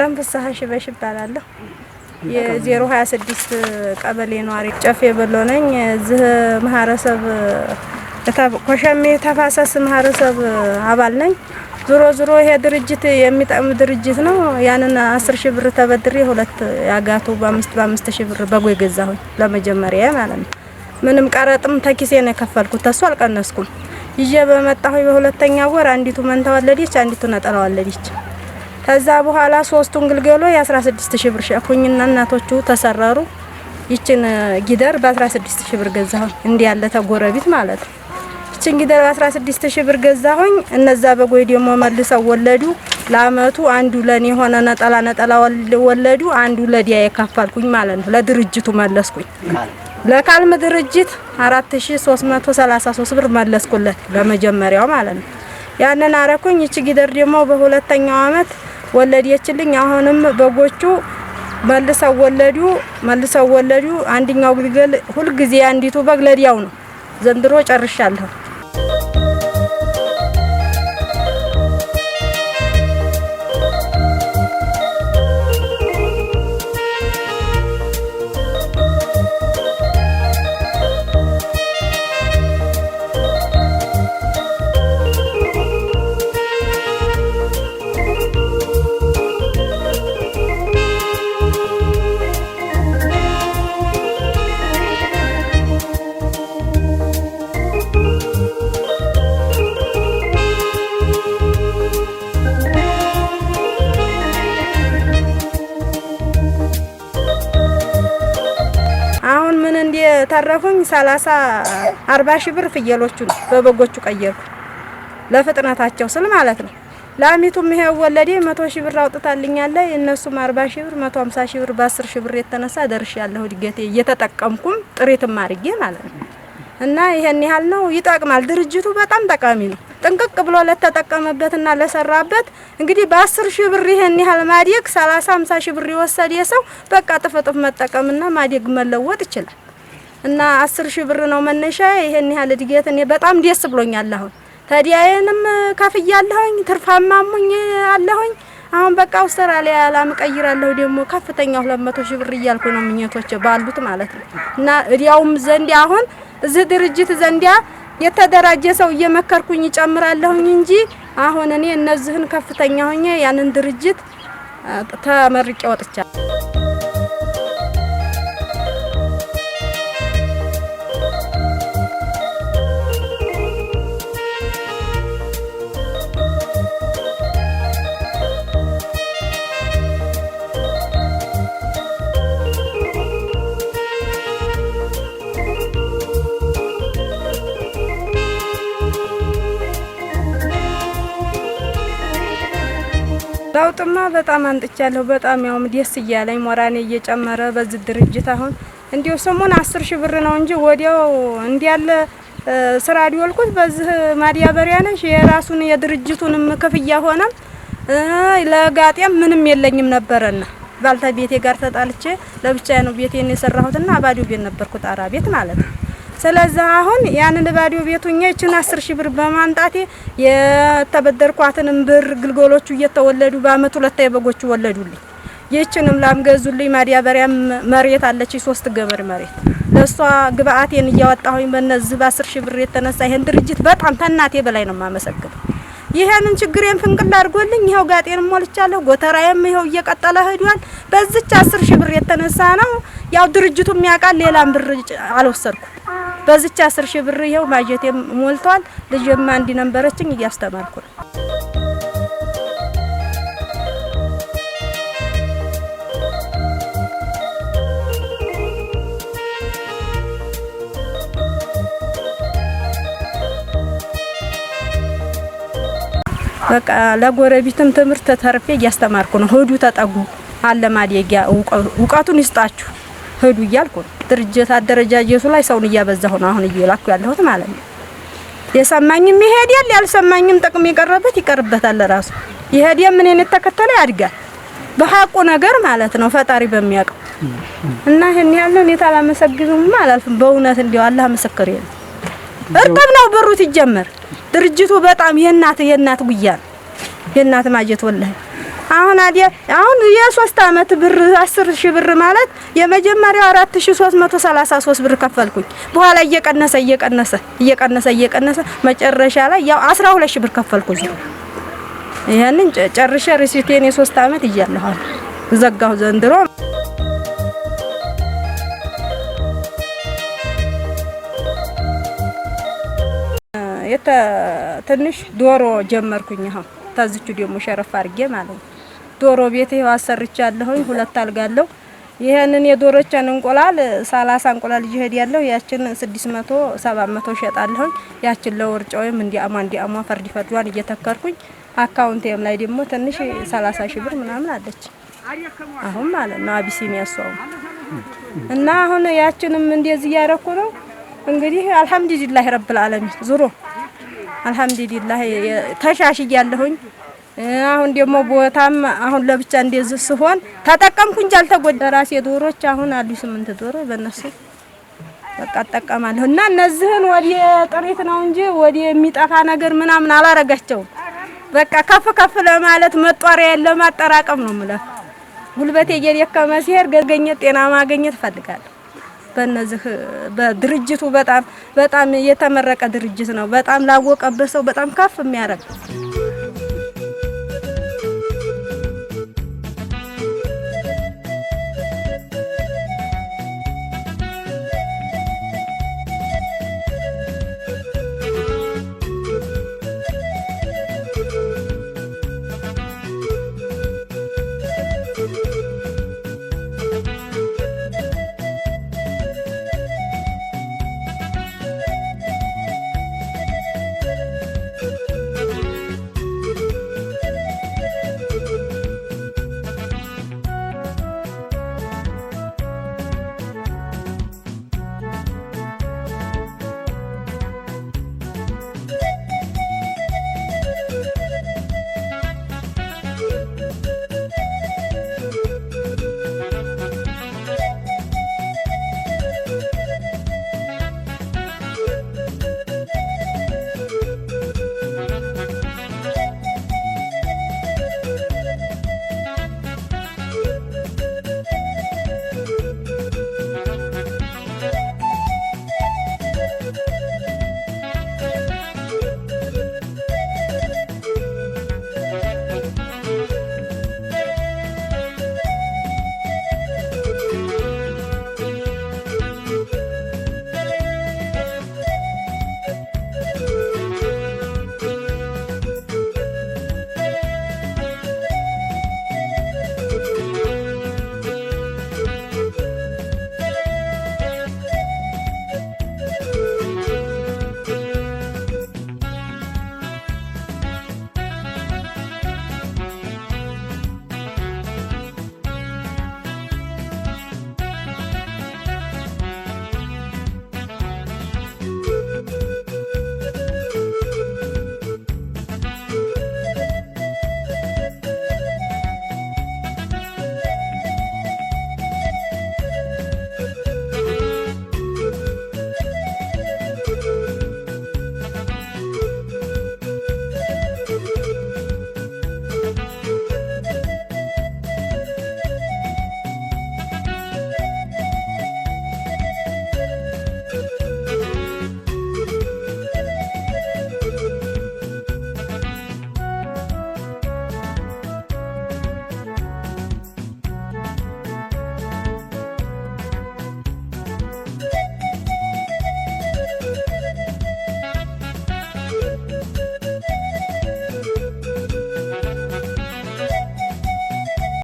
አለም ፍስሐ ሽበሽ ይባላለሁ። የ026 ቀበሌ ነዋሪ ጨፌ በሎ ነኝ። እዚህ ማህበረሰብ ኮሸሜ ተፋሰስ ማህበረሰብ አባል ነኝ። ዞሮ ይሄ ድርጅት የሚጠቅም ድርጅት ነው። ያንን 10,000 ብር ተበድሬ ሁለት ያጋቱ በ5,000 ብር በጎ ገዛሁኝ ለመጀመሪያ ማለት ነው። ምንም ቀረጥም ተኪሴ ነው የከፈልኩት፣ ተሱ አልቀነስኩም። ይዤ በመጣሁ በሁለተኛ ወር አንዲቱ መንታ ወለደች፣ አንዲቱ ነጠላ ወለደች። ከዛ በኋላ ሶስቱን ግልገሎ የ16,000 ብር ሸኩኝና እናቶቹ ተሰረሩ። ይችን ጊደር በ16,000 ብር ገዛሁኝ። እንዲህ ያለ ተጎረቢት ማለት ነው። ይችን ጊደር በ16,000 ብር ገዛሁኝ። እነዛ በጎይ ደግሞ መልሰው ወለዱ። ለአመቱ አንዱ ለኔ ሆነ ነጠላ ወለዱ፣ አንዱ ለዲያ የከፈልኩኝ ማለት ነው። ለድርጅቱ መለስኩኝ። ለካልም ድርጅት 4,333 ብር መለስኩለት ለመጀመሪያው ማለት ነው። ያንን አረኩኝ። እቺ ጊደር ደግሞ በሁለተኛው አመት ወለደችልኝ። አሁንም በጎቹ መልሰው ወለዱ። አንደኛው ግልገል ሁሉ ጊዜ አንዲቱ በግ ለዲያው ነው። ዘንድሮ ጨርሻለሁ። ተረፉኝ 40,000 ብር ፍየሎቹን በበጎቹ ቀየርኩ ለፍጥነታቸው ስል ማለት ነው። ላሚቱም ይሄው ወለዴ 100,000 ብር አውጥታልኛለች። እነሱም 40,000 ብር 150,000 ብር በ10,000 ብር የተነሳ ደርሻለሁ። ድገቴ እየተጠቀምኩም ጥሪትም አድርጌ ማለት ነው። እና ይሄን ያህል ነው። ይጠቅማል። ድርጅቱ በጣም ጠቃሚ ነው። ጥንቅቅ ብሎ ለተጠቀመበትና ለሰራበት እንግዲህ በ10,000 ብር ይሄን ያህል ማዲግ 30-50,000 ብር ይወሰድ የሰው በቃ ጥፍጥፍ መጠቀምና ማዲግ መለወጥ ይችላል። እና 10,000 ብር ነው መነሻ። ይሄን ያህል ድገት እኔ በጣም ደስ ብሎኛል። አሁን ታዲያዬንም ከፍያለሁኝ፣ ትርፋማሙኝ አለሁኝ። አሁን በቃ አውስትራሊያ ላምቀይራለሁ ደግሞ ከፍተኛ 200,000 ብር እያልኩ ነው ምኞቶች ባሉት ማለት ነው። እና እዲያውም ዘንድ አሁን እዚህ ድርጅት ዘንዲያ የተደራጀ ሰው እየመከርኩኝ ይጨምራለሁኝ እንጂ አሁን እኔ እነዚህን ከፍተኛ ሆኜ ያንን ድርጅት ተመርቄ ወጥቻለሁ። ለውጥማ በጣም አንጥቻለሁ። በጣም ያው ደስ እያለኝ ሞራኔ እየጨመረ በዚህ ድርጅት አሁን እንዲው ሰሞን 10,000 ብር ነው እንጂ ወዲያው እንዲያለ ስራ ዲወልኩት በዚህ ማዲያበሪያ ነሽ የራሱን የድርጅቱንም ክፍያ ሆነ ለጋጤም ምንም የለኝም ነበርና ባልተቤቴ ጋር ተጣልቼ ለብቻዬ ነው ቤቴን የሰራሁትና ባዶ ቤት ነበርኩ፣ ጣራ ቤት ማለት ነው። ስለዚህ አሁን ያንን ባዶ ቤቱኛ እቺን 10,000 ብር በማንጣቴ የተበደርኳትንም ብር ግልገሎቹ እየተወለዱ በአመት ሁለት የበጎቹ ወለዱልኝ። ይችንም ላም ገዙልኝ። ማዲያበሪያም መሬት አለች 3 ገበር መሬት ለሷ ግብአቴን እያወጣሁኝ በነዚህ በ10,000 ብር የተነሳ ይሄን ድርጅት በጣም ተናቴ በላይ ነው ማመሰግነው። ይሄንን ችግሬን ፍንቅል አድርጎልኝ ይሄው ጋጤን ሞልቻለሁ። ጎተራዬም ይሄው እየቀጠለ ሄዷል። በዚች 10,000 ብር የተነሳ ነው ያው ድርጅቱ የሚያውቃል። ሌላም ብር አልወሰድኩም። በዚች 10,000 ብር ይሄው ማጀቴም ሞልቷል። ልጅማ አንዲ ነበረችኝ እያስተማርኩ ነው። በቃ ለጎረቤትም ትምህርት ተርፌ እያስተማርኩ ነው። ሄዱ ተጠጉ አለ ማዲያ እውቀቱን ይስጣችሁ ሄዱ እያልኩ ነው። ድርጅት አደረጃጀቱ ላይ ሰውን እያበዛሁ ነው አሁን እየላኩ ያለሁት ማለት ነው። የሰማኝም ይሄዳል፣ ያልሰማኝም ጥቅም ይቀርበት ይቀርበታል። ለራሱ ይሄዳል ምን ተከተለ ያድጋል በሐቁ ነገር ማለት ነው ፈጣሪ በሚያውቀው እና ይሄን ያለው እኔ ታላመሰግኑም አላልፍም። በእውነት እንዲው አላህ መስከሬ ነው። እርጥብ ነው ብሩ ሲጀመር ድርጅቱ በጣም የእናት ጉያ የእናት ማጀት ወላሂ አሁን የ3 አመት ብር 10,000 ብር ማለት የመጀመሪያው 4333 ብር ከፈልኩኝ። በኋላ እየቀነሰ መጨረሻ ላይ ያው 12,000 ብር ከፈልኩኝ። ይሄንን ጨርሼ ሪሲቴን የ3 አመት ይያለሁ ዘጋሁ ዘንድሮ። ትንሽ ዶሮ ጀመርኩኝ። አሁን ታዝቹ ደግሞ ሸረፍ አድርጌ ማለት ነው። ዶሮ ቤት ይሄው አሰርቻለሁኝ። 2 አልጋለሁ። ይሄንን የዶሮችን እንቁላል 30 እንቁላል ይሄድ ያለው ያችን 600 700 ሸጣለሁኝ። ያችን ለወርጫውም እንዲያማ ፈርድ ፈርዷን እየተከርኩኝ አካውንቴም ላይ ደግሞ ትንሽ 30,000 ብር ምናምን አለች አሁን ማለት ነው። አቢሲኒያ ያሷው እና አሁን ያችንም እንደዚህ ያረኩ ነው እንግዲህ አልহামዱሊላህ ረብል ዓለሚን ዙሮ አልহামዱሊላህ ተሻሽያለሁኝ። አሁን ደግሞ ቦታም አሁን ለብቻ እንደዚህ ሲሆን ተጠቀምኩኝ እንጂ አልተጎዳ። ራሴ ዶሮች አሁን አሉ 8 ዶሮ በእነሱ በቃ ተጠቀማለሁ እና እነዚህን ወዲ ጥሪት ነው እንጂ ወዲ የሚጠፋ ነገር ምናምን አላረጋቸውም። በቃ ከፍ ለማለት መጧሪያ ለማጠራቀም ነው ማለት ጉልበቴ እየደከመ ሲሄድ ገገኘት ጤና ማግኘት ፈልጋለሁ። በእነዚህ በድርጅቱ በጣም የተመረቀ ድርጅት ነው። በጣም ላወቀበት ሰው በጣም ከፍ የሚያረግ